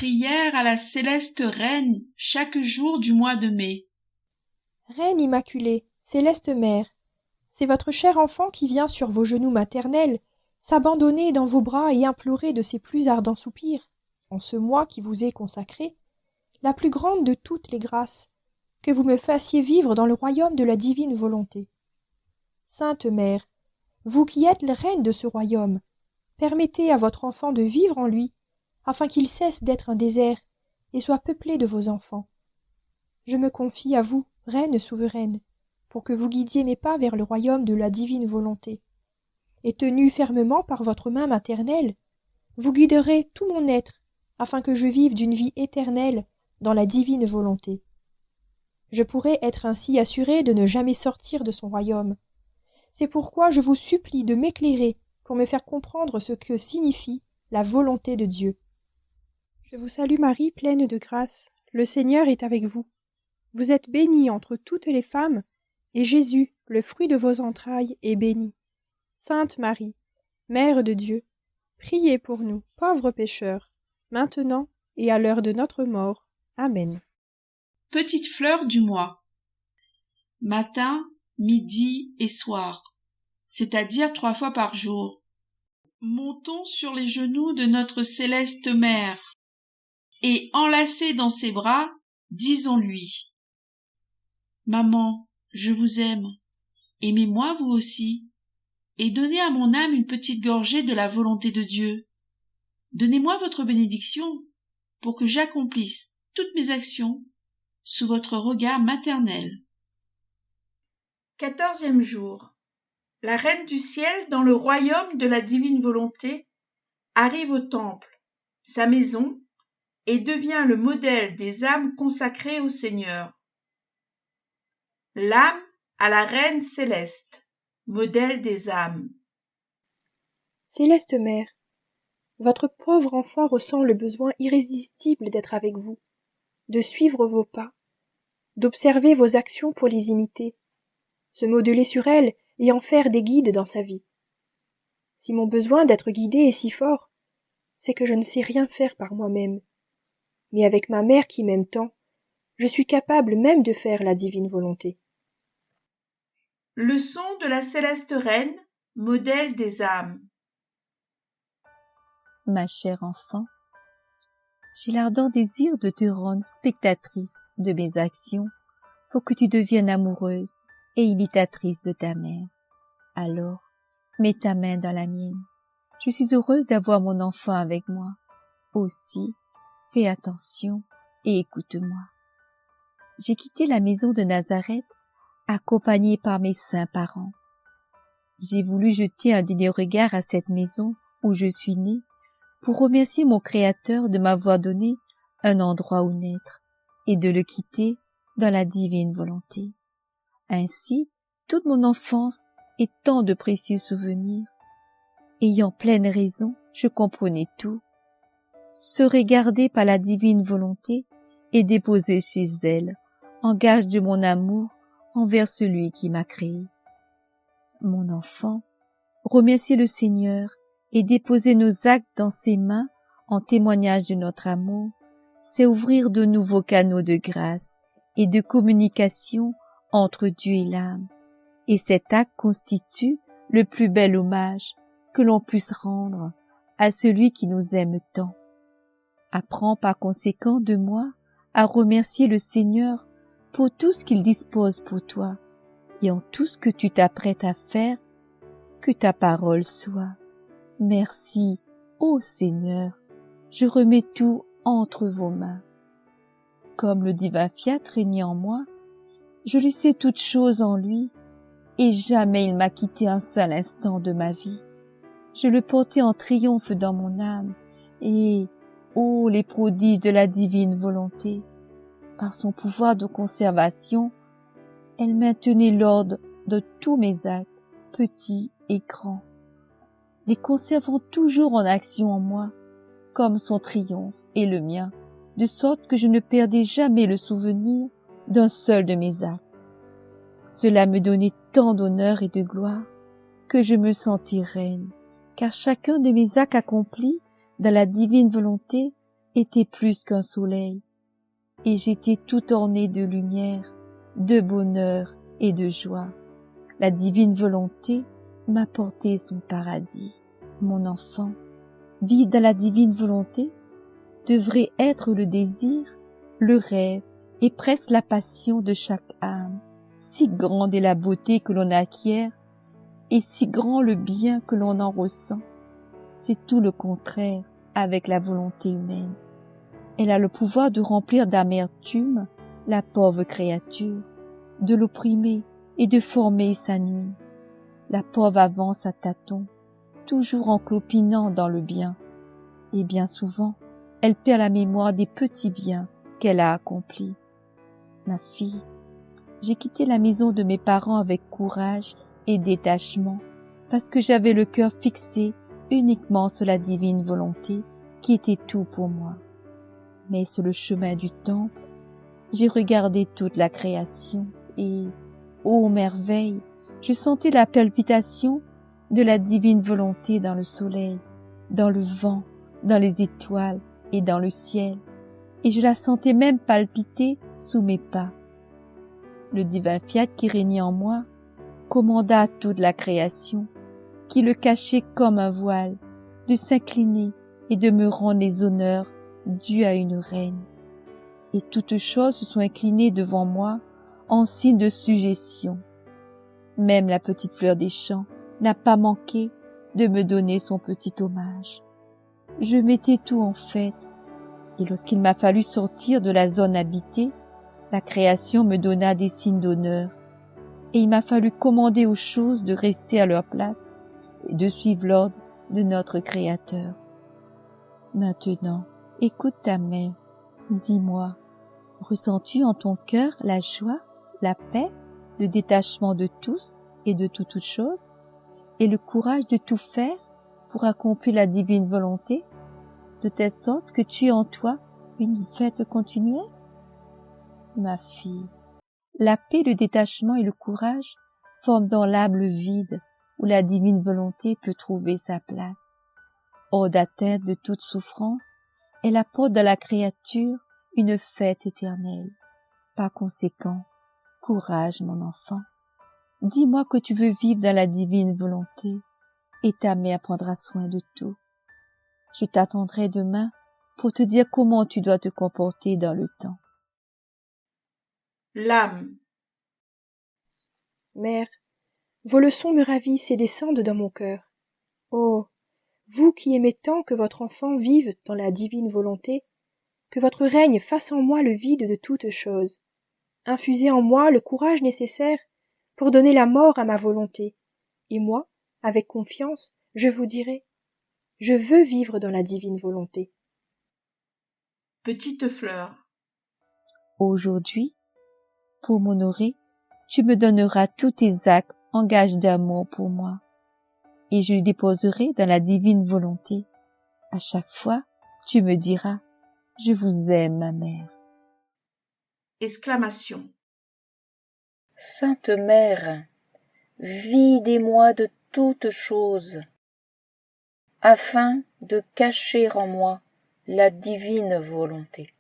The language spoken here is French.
prière à la céleste Reine chaque jour du mois de mai. Reine immaculée, céleste mère, c'est votre cher enfant qui vient sur vos genoux maternels s'abandonner dans vos bras et implorer de ses plus ardents soupirs, en ce mois qui vous est consacré, la plus grande de toutes les grâces, que vous me fassiez vivre dans le royaume de la divine volonté. Sainte Mère, vous qui êtes la reine de ce royaume, permettez à votre enfant de vivre en lui, afin qu'il cesse d'être un désert et soit peuplé de vos enfants. Je me confie à vous, reine souveraine, pour que vous guidiez mes pas vers le royaume de la divine volonté. Et tenu fermement par votre main maternelle, vous guiderez tout mon être, afin que je vive d'une vie éternelle dans la divine volonté. Je pourrai être ainsi assurée de ne jamais sortir de son royaume. C'est pourquoi je vous supplie de m'éclairer pour me faire comprendre ce que signifie la volonté de Dieu. Je vous salue Marie, pleine de grâce. Le Seigneur est avec vous. Vous êtes bénie entre toutes les femmes, et Jésus, le fruit de vos entrailles, est béni. Sainte Marie, Mère de Dieu, priez pour nous, pauvres pécheurs, maintenant et à l'heure de notre mort. Amen. Petite fleur du mois. Matin, midi et soir, c'est-à-dire 3 fois par jour. Montons sur les genoux de notre céleste Mère, et enlacés dans ses bras, disons-lui. Maman, je vous aime, aimez-moi vous aussi, et donnez à mon âme une petite gorgée de la volonté de Dieu. Donnez-moi votre bénédiction, pour que j'accomplisse toutes mes actions sous votre regard maternel. 14e jour. La Reine du Ciel, dans le royaume de la divine volonté, arrive au temple, sa maison, et devient le modèle des âmes consacrées au Seigneur. L'âme à la Reine céleste, modèle des âmes. Céleste Mère, votre pauvre enfant ressent le besoin irrésistible d'être avec vous, de suivre vos pas, d'observer vos actions pour les imiter, se modeler sur elles et en faire des guides dans sa vie. Si mon besoin d'être guidée est si fort, c'est que je ne sais rien faire par moi-même. Mais avec ma mère qui m'aime tant, je suis capable même de faire la divine volonté. Leçon de la céleste Reine, modèle des âmes. Ma chère enfant, j'ai l'ardent désir de te rendre spectatrice de mes actions pour que tu deviennes amoureuse et imitatrice de ta mère. Alors, mets ta main dans la mienne. Je suis heureuse d'avoir mon enfant avec moi. Aussi, fais attention et écoute-moi. J'ai quitté la maison de Nazareth, accompagnée par mes saints parents. J'ai voulu jeter un dernier regard à cette maison où je suis née pour remercier mon Créateur de m'avoir donné un endroit où naître et de le quitter dans la divine volonté. Ainsi, toute mon enfance et tant de précieux souvenirs. Ayant pleine raison, je comprenais tout. Se regarder par la divine volonté et déposer chez elle en gage de mon amour envers celui qui m'a créé. Mon enfant, remercier le Seigneur et déposer nos actes dans ses mains en témoignage de notre amour, c'est ouvrir de nouveaux canaux de grâce et de communication entre Dieu et l'âme. Et cet acte constitue le plus bel hommage que l'on puisse rendre à celui qui nous aime tant. Apprends par conséquent de moi à remercier le Seigneur pour tout ce qu'il dispose pour toi et en tout ce que tu t'apprêtes à faire, que ta parole soit. Merci, ô Seigneur, je remets tout entre vos mains. Comme le divin Fiat régnait en moi, je laissais toutes choses en lui, et jamais il m'a quitté un seul instant de ma vie. Je le portais en triomphe dans mon âme, et, ô les prodiges de la divine volonté, par son pouvoir de conservation, elle maintenait l'ordre de tous mes actes, petits et grands, les conservant toujours en action en moi, comme son triomphe et le mien, de sorte que je ne perdais jamais le souvenir d'un seul de mes actes. Cela me donnait tant d'honneur et de gloire que je me sentis reine, car chacun de mes actes accomplis dans la divine volonté était plus qu'un soleil, et j'étais tout orné de lumière, de bonheur et de joie. La divine volonté m'a porté son paradis. Mon enfant, vivre dans la divine volonté devrait être le désir, le rêve et presque la passion de chaque âme. Si grande est la beauté que l'on acquiert et si grand le bien que l'on en ressent. C'est tout le contraire avec la volonté humaine. Elle a le pouvoir de remplir d'amertume la pauvre créature, de l'opprimer et de former sa nuit. La pauvre avance à tâtons, toujours en clopinant dans le bien, et bien souvent, elle perd la mémoire des petits biens qu'elle a accomplis. Ma fille, j'ai quitté la maison de mes parents avec courage et détachement, parce que j'avais le cœur fixé uniquement sur la divine volonté qui était tout pour moi. Mais sur le chemin du temple, j'ai regardé toute la création et, ô merveille, je sentais la palpitation de la divine volonté dans le soleil, dans le vent, dans les étoiles et dans le ciel, et je la sentais même palpiter sous mes pas. Le divin fiat qui régnait en moi commanda à toute la création, qui le cachait comme un voile, de s'incliner et de me rendre les honneurs dus à une reine. Et toutes choses se sont inclinées devant moi en signe de sujétion. Même la petite fleur des champs n'a pas manqué de me donner son petit hommage. Je mettais tout en fête, et lorsqu'il m'a fallu sortir de la zone habitée, la création me donna des signes d'honneur, et il m'a fallu commander aux choses de rester à leur place et de suivre l'ordre de notre Créateur. Maintenant, écoute ta mère, dis-moi, ressens-tu en ton cœur la joie, la paix, le détachement de tous et de toutes choses, et le courage de tout faire pour accomplir la divine volonté, de telle sorte que tu aies en toi une fête continuelle? Ma fille, la paix, le détachement et le courage forment dans l'âme le vide où la divine volonté peut trouver sa place. Hors d'atteinte de toute souffrance, elle apporte dans la créature une fête éternelle. Par conséquent, courage, mon enfant. Dis-moi que tu veux vivre dans la divine volonté, et ta mère prendra soin de tout. Je t'attendrai demain pour te dire comment tu dois te comporter dans le temps. L'âme. Mère, vos leçons me ravissent et descendent dans mon cœur. Oh, vous qui aimez tant que votre enfant vive dans la divine volonté, que votre règne fasse en moi le vide de toutes choses. Infusez en moi le courage nécessaire pour donner la mort à ma volonté. Et moi, avec confiance, je vous dirai, je veux vivre dans la divine volonté. Petite fleur. Aujourd'hui, pour m'honorer, tu me donneras tous tes actes en gage d'amour pour moi, et je les déposerai dans la divine volonté. À chaque fois, tu me diras, je vous aime, ma mère. Exclamation. Sainte Mère, videz-moi de toutes choses, afin de cacher en moi la divine volonté.